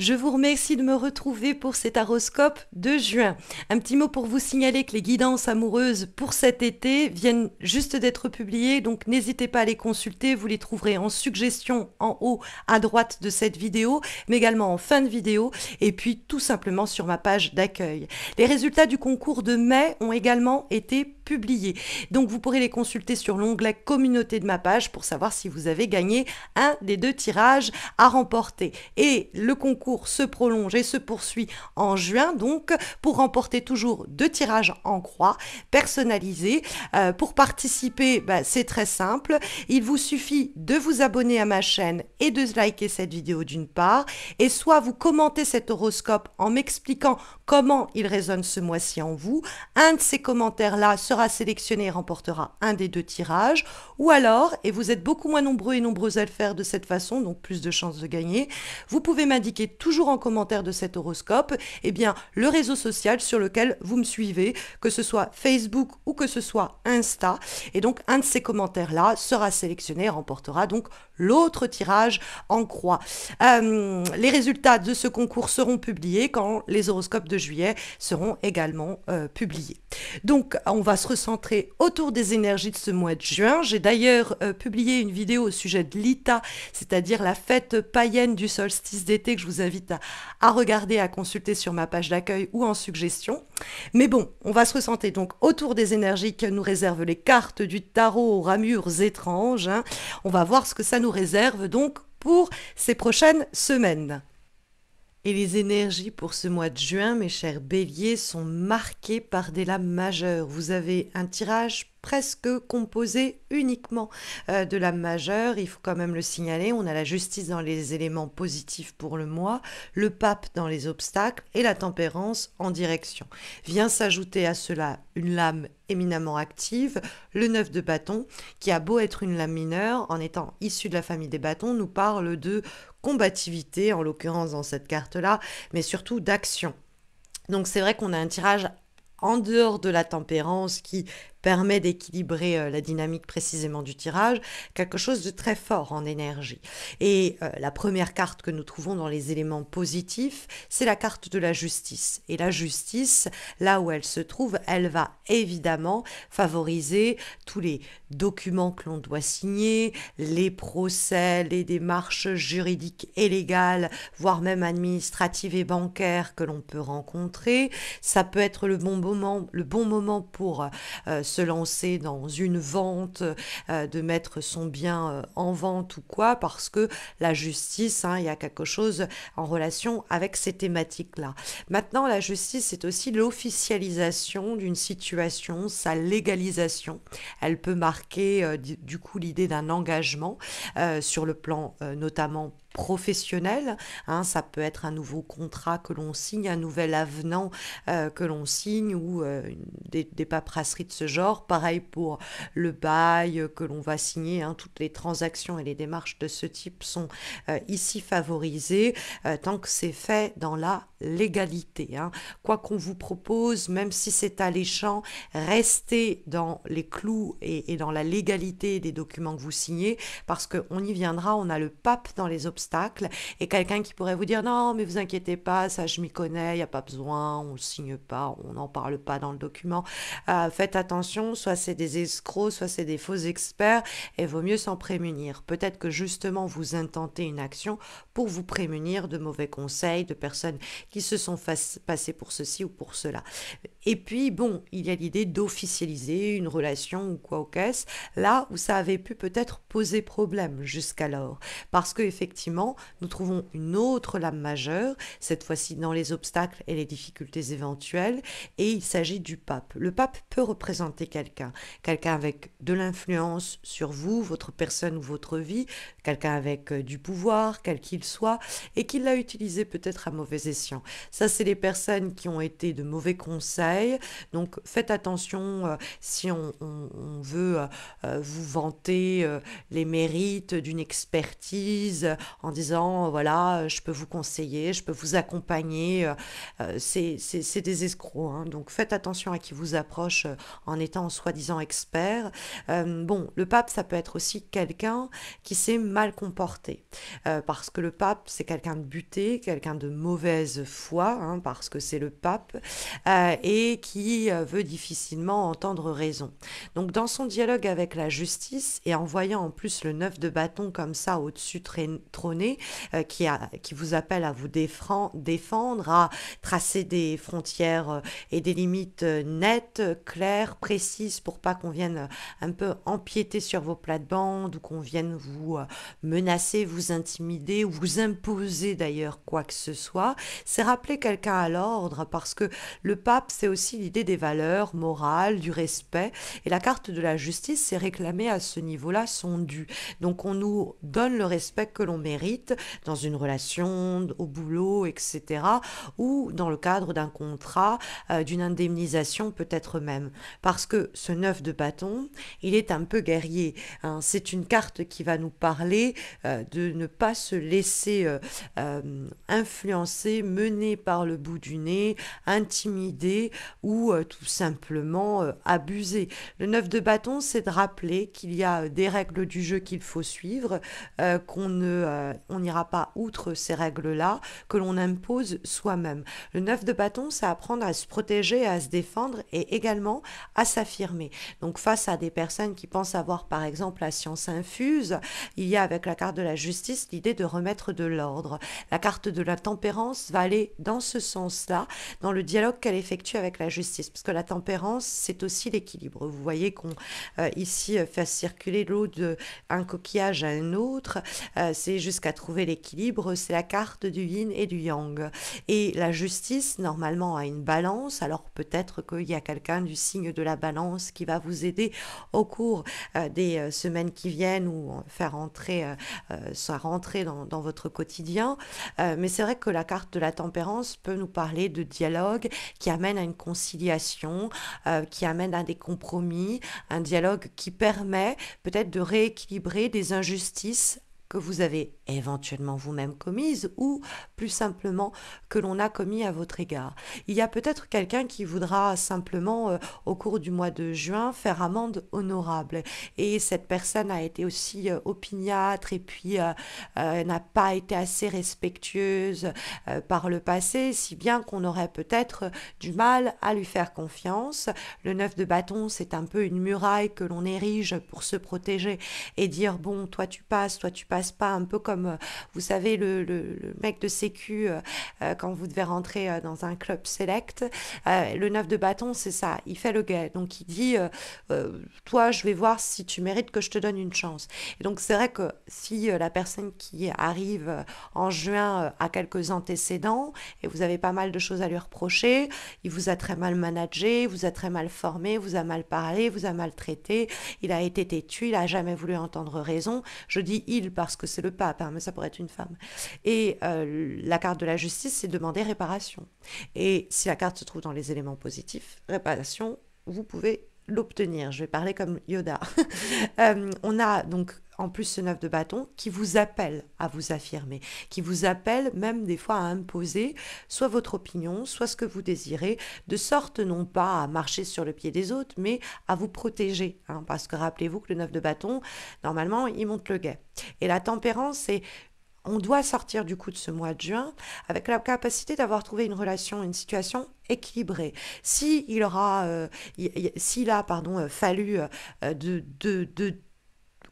Je vous remercie de me retrouver pour cet horoscope de juin. Un petit mot pour vous signaler que les guidances amoureuses pour cet été viennent juste d'être publiées, donc n'hésitez pas à les consulter. Vous les trouverez en suggestion en haut à droite de cette vidéo, mais également en fin de vidéo, et puis tout simplement sur ma page d'accueil. Les résultats du concours de mai ont également été publiés. Donc vous pourrez les consulter sur l'onglet communauté de ma page pour savoir si vous avez gagné un des 2 tirages à remporter. Et le concours se prolonge et se poursuit en juin, donc pour remporter toujours 2 tirages en croix personnalisés. Pour participer, c'est très simple. Il vous suffit de vous abonner à ma chaîne et de liker cette vidéo d'une part, et soit vous commentez cet horoscope en m'expliquant comment il résonne ce mois-ci en vous. Un de ces commentaires-là sera sélectionné et remportera un des 2 tirages. Ou alors, et vous êtes beaucoup moins nombreux et nombreuses à le faire de cette façon, donc plus de chances de gagner, vous pouvez m'indiquer toujours en commentaire de cet horoscope, le réseau social sur lequel vous me suivez, que ce soit Facebook ou que ce soit Insta. Et donc, un de ces commentaires-là sera sélectionné et remportera donc l'autre tirage en croix. Les résultats de ce concours seront publiés quand les horoscopes de juillet seront également publiés. Donc, on va se recentrer autour des énergies de ce mois de juin. J'ai d'ailleurs publié une vidéo au sujet de l'Ita, c'est-à-dire la fête païenne du solstice d'été, que je vous invite à regarder, à consulter sur ma page d'accueil ou en suggestion. Mais bon, on va se recentrer donc autour des énergies que nous réservent les cartes du tarot aux ramures étranges. On va voir ce que ça nous réserve donc pour ces prochaines semaines. Et les énergies pour ce mois de juin, mes chers béliers, sont marquées par des lames majeures. Vous avez un tirage presque composé uniquement de lames majeures, il faut quand même le signaler. On a la justice dans les éléments positifs pour le mois, le pape dans les obstacles et la tempérance en direction. Vient s'ajouter à cela une lame éminemment active, le 9 de bâton, qui a beau être une lame mineure, en étant issue de la famille des bâtons, nous parle de combativité, en l'occurrence dans cette carte-là, mais surtout d'action. Donc c'est vrai qu'on a un tirage en dehors de la tempérance qui permet d'équilibrer la dynamique précisément du tirage, quelque chose de très fort en énergie. Et la première carte que nous trouvons dans les éléments positifs, c'est la carte de la justice. Et la justice, là où elle se trouve, elle va évidemment favoriser tous les documents que l'on doit signer, les procès, les démarches juridiques et légales, voire même administratives et bancaires que l'on peut rencontrer. Ça peut être le bon moment pour se lancer dans une vente, de mettre son bien en vente ou quoi, parce que la justice, il y a quelque chose en relation avec ces thématiques-là. Maintenant, la justice, c'est aussi l'officialisation d'une situation, sa légalisation. Elle peut marquer du coup l'idée d'un engagement sur le plan notamment professionnel, ça peut être un nouveau contrat que l'on signe, un nouvel avenant que l'on signe ou des paperasseries de ce genre. Pareil pour le bail que l'on va signer, toutes les transactions et les démarches de ce type sont ici favorisées tant que c'est fait dans la légalité. Quoi qu'on vous propose, même si c'est alléchant, restez dans les clous et dans la légalité des documents que vous signez, parce qu'on y viendra. On a le pape dans les obstacles et quelqu'un qui pourrait vous dire non mais vous inquiétez pas, ça je m'y connais, il n'y a pas besoin, on ne signe pas, on n'en parle pas dans le document. Faites attention, soit c'est des escrocs, soit c'est des faux experts, et vaut mieux s'en prémunir. Peut-être que justement vous intentez une action pour vous prémunir de mauvais conseils, de personnes qui se sont passées pour ceci ou pour cela. Et puis bon, il y a l'idée d'officialiser une relation ou quoi au caisse, là où ça avait pu peut-être poser problème jusqu'alors, parce que effectivement nous trouvons une autre lame majeure, cette fois-ci dans les obstacles et les difficultés éventuelles, et il s'agit du pape. Le pape peut représenter quelqu'un avec de l'influence sur vous, votre personne ou votre vie, quelqu'un avec du pouvoir, quel qu'il soit, et qui l'a utilisé peut-être à mauvais escient. Ça, c'est les personnes qui ont été de mauvais conseils, donc faites attention si on veut vous vanter les mérites d'une expertise en disant, voilà, je peux vous conseiller, je peux vous accompagner. C'est des escrocs, hein. Donc faites attention à qui vous approche en étant soi-disant expert. Bon, le pape, ça peut être aussi quelqu'un qui s'est mal comporté. Parce que le pape, c'est quelqu'un de buté, quelqu'un de mauvaise foi, hein, parce que c'est le pape, et qui veut difficilement entendre raison. Donc dans son dialogue avec la justice, et en voyant en plus le 9 de bâton comme ça au-dessus trôné, qui vous appelle à vous défendre, à tracer des frontières et des limites nettes, claires, précises, pour pas qu'on vienne un peu empiéter sur vos plates-bandes ou qu'on vienne vous menacer, vous intimider ou vous imposer d'ailleurs quoi que ce soit. C'est rappeler quelqu'un à l'ordre, parce que le pape, c'est aussi l'idée des valeurs morales, du respect, et la carte de la justice, c'est réclamer à ce niveau-là son dû. Donc on nous donne le respect que l'on mérite dans une relation, au boulot, etc., ou dans le cadre d'un contrat, d'une indemnisation peut-être même. Parce que ce 9 de bâton, il est un peu guerrier, hein. C'est une carte qui va nous parler de ne pas se laisser influencer, mener par le bout du nez, intimider ou tout simplement abuser. Le 9 de bâton, c'est de rappeler qu'il y a des règles du jeu qu'il faut suivre, on n'ira pas outre ces règles-là, que l'on impose soi-même. Le 9 de bâton, c'est apprendre à se protéger, à se défendre et également à s'affirmer. Donc face à des personnes qui pensent avoir par exemple la science infuse, il y a avec la carte de la justice l'idée de remettre de l'ordre. La carte de la tempérance va aller dans ce sens-là, dans le dialogue qu'elle effectue avec la justice, parce que la tempérance, c'est aussi l'équilibre. Vous voyez qu'on ici fait circuler l'eau d'un coquillage à un autre, c'est jusqu'à trouver l'équilibre, c'est la carte du yin et du yang. Et la justice, normalement, a une balance, alors peut-être qu'il y a quelqu'un du signe de la balance qui va vous aider au cours des semaines qui viennent, ou faire entrer sa rentrée dans votre quotidien. Mais c'est vrai que la carte de la tempérance peut nous parler de dialogue qui amène à une conciliation, qui amène à des compromis, un dialogue qui permet peut-être de rééquilibrer des injustices que vous avez éventuellement vous-même commises, ou plus simplement que l'on a commis à votre égard. Il y a peut-être quelqu'un qui voudra simplement, au cours du mois de juin, faire amende honorable. Et cette personne a été aussi opiniâtre, et puis n'a pas été assez respectueuse par le passé, si bien qu'on aurait peut-être du mal à lui faire confiance. Le 9 de bâton, c'est un peu une muraille que l'on érige pour se protéger et dire, bon, toi tu passes pas, un peu comme, vous savez, le mec de sécu quand vous devez rentrer dans un club select. Le 9 de bâton, c'est ça, il fait le guet. Donc il dit, toi, je vais voir si tu mérites que je te donne une chance. Et donc c'est vrai que si la personne qui arrive en juin a quelques antécédents, et vous avez pas mal de choses à lui reprocher, il vous a très mal managé, vous a très mal formé, vous a mal parlé, vous a maltraité, il a été têtu, il a jamais voulu entendre raison. Je dis il parce que c'est le pape, hein, mais ça pourrait être une femme. Et la carte de la justice, c'est demander réparation. Et si la carte se trouve dans les éléments positifs, réparation, vous pouvez l'obtenir. Je vais parler comme Yoda. On a donc en plus ce 9 de bâton qui vous appelle à vous affirmer, qui vous appelle même des fois à imposer soit votre opinion, soit ce que vous désirez, de sorte non pas à marcher sur le pied des autres, mais à vous protéger, hein, parce que rappelez-vous que le 9 de bâton, normalement, il monte le guet. Et la tempérance, c'est on doit sortir du coup de ce mois de juin avec la capacité d'avoir trouvé une relation, une situation équilibrée. S'il a fallu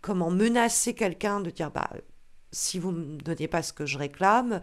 comment menacer quelqu'un, de dire bah si vous ne me donnez pas ce que je réclame,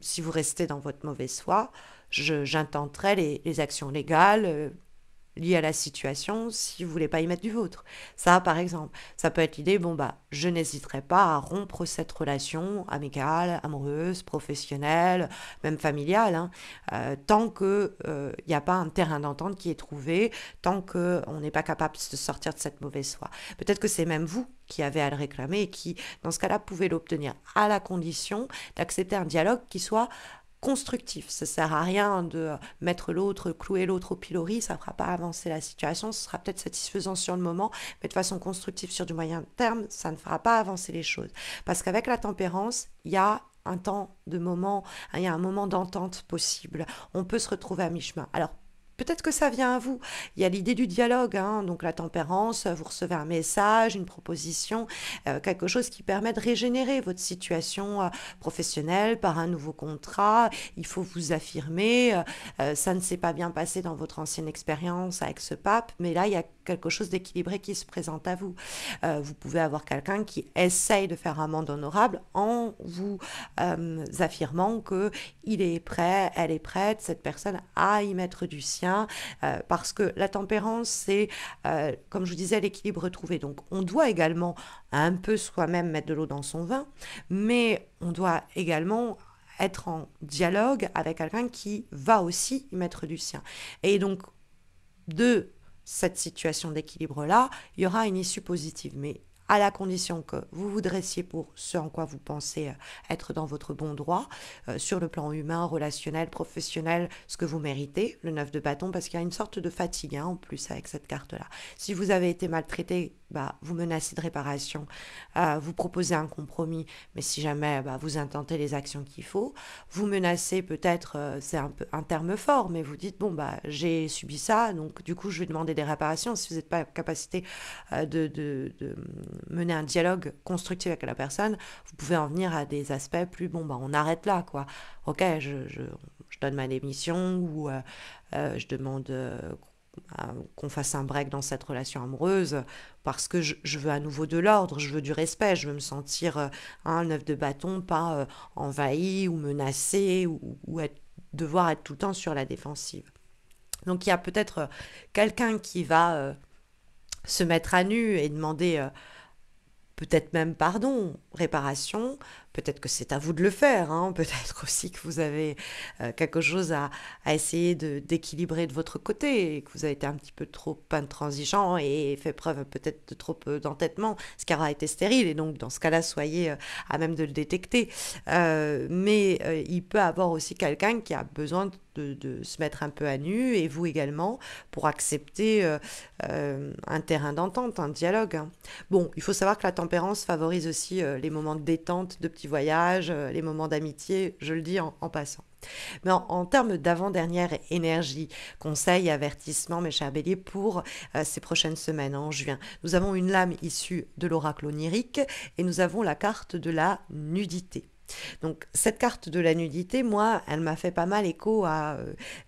si vous restez dans votre mauvaise foi, j'intenterai les actions légales liées à la situation si vous voulez pas y mettre du vôtre. Ça, par exemple, ça peut être l'idée, je n'hésiterai pas à rompre cette relation amicale, amoureuse, professionnelle, même familiale, hein, tant que il n'y a pas un terrain d'entente qui est trouvé, tant qu'on n'est pas capable de se sortir de cette mauvaise foi. Peut-être que c'est même vous qui avez à le réclamer et qui, dans ce cas-là, pouvez l'obtenir à la condition d'accepter un dialogue qui soit constructif. Ça sert à rien de mettre l'autre, clouer l'autre au pilori, ça ne fera pas avancer la situation, ce sera peut-être satisfaisant sur le moment, mais de façon constructive sur du moyen terme, ça ne fera pas avancer les choses. Parce qu'avec la tempérance, il y a un temps de moment, il y a un moment d'entente possible. On peut se retrouver à mi-chemin. Alors, peut-être que ça vient à vous. Il y a l'idée du dialogue, hein, donc la tempérance, vous recevez un message, une proposition, quelque chose qui permet de régénérer votre situation professionnelle par un nouveau contrat. Il faut vous affirmer. Ça ne s'est pas bien passé dans votre ancienne expérience avec ce pape, mais là, il y a quelque chose d'équilibré qui se présente à vous. Vous pouvez avoir quelqu'un qui essaye de faire un monde honorable en vous affirmant que il est prêt, elle est prête, cette personne à y mettre du sien, parce que la tempérance, c'est, comme je vous disais, l'équilibre retrouvé. Donc, on doit également un peu soi-même mettre de l'eau dans son vin, mais on doit également être en dialogue avec quelqu'un qui va aussi y mettre du sien. Et donc, de cette situation d'équilibre-là, il y aura une issue positive. Mais à la condition que vous vous dressiez pour ce en quoi vous pensez être dans votre bon droit, sur le plan humain, relationnel, professionnel, ce que vous méritez, le 9 de bâton, parce qu'il y a une sorte de fatigue en plus avec cette carte-là. Si vous avez été maltraité, vous menacez de réparation, vous proposez un compromis, mais si jamais vous intentez les actions qu'il faut, vous menacez peut-être, c'est un peu un terme fort, mais vous dites, j'ai subi ça, donc du coup je vais demander des réparations. Si vous n'êtes pas en capacité de mener un dialogue constructif avec la personne, vous pouvez en venir à des aspects plus, on arrête là, quoi. Ok, je donne ma démission, ou je demande qu'on fasse un break dans cette relation amoureuse, parce que je veux à nouveau de l'ordre, je veux du respect, je veux me sentir un 9 de bâton, pas envahi ou menacé, ou devoir être tout le temps sur la défensive. Donc il y a peut-être quelqu'un qui va se mettre à nu et demander peut-être même pardon, réparation, peut-être que c'est à vous de le faire, hein. Peut-être aussi que vous avez quelque chose à essayer d'équilibrer de votre côté, et que vous avez été un petit peu trop intransigeant et fait preuve peut-être de trop d'entêtement, ce qui aura été stérile, et donc dans ce cas-là, soyez à même de le détecter. Mais il peut avoir aussi quelqu'un qui a besoin de se mettre un peu à nu, et vous également, pour accepter un terrain d'entente, un dialogue. Hein. Bon, il faut savoir que la tempérance favorise aussi les moments de détente, de petits voyages, les moments d'amitié, je le dis en passant. Mais en termes d'avant-dernière énergie, conseils, avertissements, mes chers béliers, pour ces prochaines semaines en juin, nous avons une lame issue de l'oracle onirique, et nous avons la carte de la nudité. Donc cette carte de la nudité, moi, elle m'a fait pas mal écho à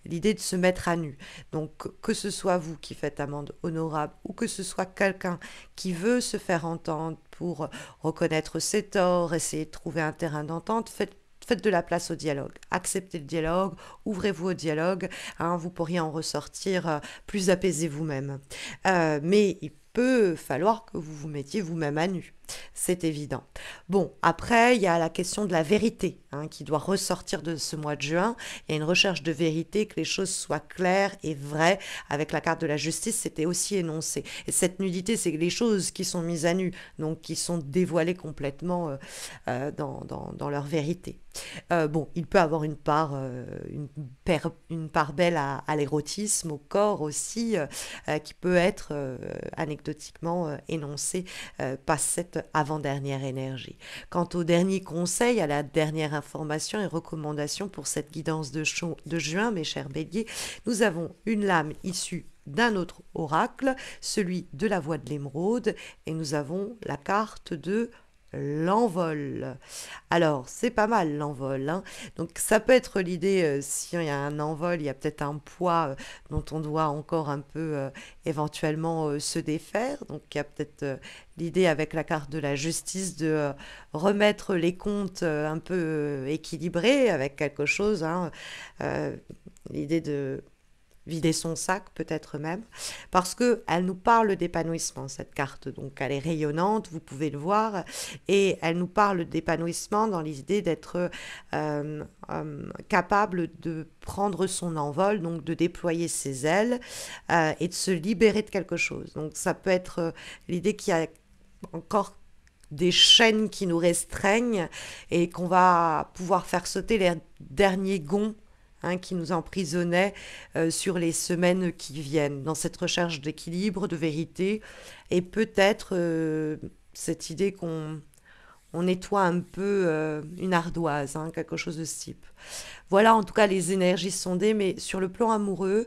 l'idée de se mettre à nu. Donc que ce soit vous qui faites amende honorable, ou que ce soit quelqu'un qui veut se faire entendre pour reconnaître ses torts, essayer de trouver un terrain d'entente, faites de la place au dialogue. Acceptez le dialogue, ouvrez-vous au dialogue. Hein, vous pourriez en ressortir plus apaisé vous-même. Mais il peut falloir que vous vous mettiez vous-même à nu. C'est évident. Bon, après, il y a la question de la vérité qui doit ressortir de ce mois de juin. Il y a une recherche de vérité, que les choses soient claires et vraies. Avec la carte de la justice, c'était aussi énoncé. Et cette nudité, c'est les choses qui sont mises à nu, donc qui sont dévoilées complètement dans leur vérité. Il peut avoir une part belle à l'érotisme, au corps aussi, qui peut être anecdotiquement énoncée par cette avant-dernière énergie. Quant au dernier conseil, à la dernière information et recommandation pour cette guidance de juin, mes chers béliers, nous avons une lame issue d'un autre oracle, celui de la voie de l'émeraude, et nous avons la carte de l'envol. Alors, c'est pas mal l'envol. Hein. Donc, ça peut être l'idée, s'il y a un envol, il y a peut-être un poids dont on doit encore un peu éventuellement se défaire. Donc, il y a peut-être l'idée avec la carte de la justice de remettre les comptes un peu équilibrés avec quelque chose. Hein. L'idée de vider son sac peut-être même, parce qu'elle nous parle d'épanouissement, cette carte. Donc elle est rayonnante, vous pouvez le voir, et elle nous parle d'épanouissement dans l'idée d'être capable de prendre son envol, donc de déployer ses ailes et de se libérer de quelque chose. Donc ça peut être l'idée qu'il y a encore des chaînes qui nous restreignent et qu'on va pouvoir faire sauter les derniers gonds qui nous emprisonnaient sur les semaines qui viennent, dans cette recherche d'équilibre, de vérité, et peut-être cette idée qu'on on nettoie un peu une ardoise, quelque chose de ce type. Voilà en tout cas les énergies sondées, mais sur le plan amoureux,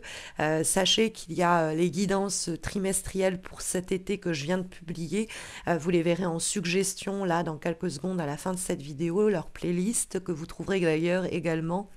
sachez qu'il y a les guidances trimestrielles pour cet été que je viens de publier. Vous les verrez en suggestion là dans quelques secondes à la fin de cette vidéo, leur playlist que vous trouverez d'ailleurs également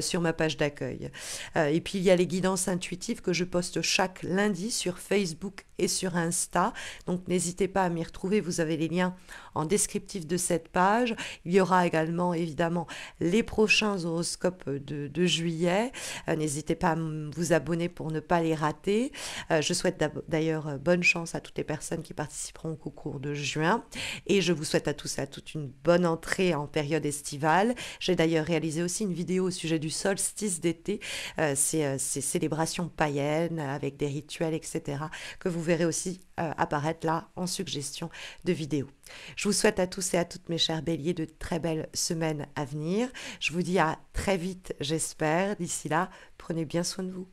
sur ma page d'accueil. Et puis il y a les guidances intuitives que je poste chaque lundi sur Facebook et sur Insta. Donc n'hésitez pas à m'y retrouver, vous avez les liens en descriptif de cette page. Il y aura également évidemment les prochains horoscopes de juillet. N'hésitez pas à vous abonner pour ne pas les rater. Je souhaite d'ailleurs bonne chance à toutes les personnes qui participeront au concours de juin. Et je vous souhaite à tous et à toutes une bonne entrée en période estivale. J'ai d'ailleurs réalisé aussi une vidéo au sujet du solstice d'été, ces célébrations païennes avec des rituels, etc., que vous verrez aussi apparaître là en suggestion de vidéo. Je vous souhaite à tous et à toutes mes chers béliers de très belles semaines à venir. Je vous dis à très vite, j'espère. D'ici là, prenez bien soin de vous.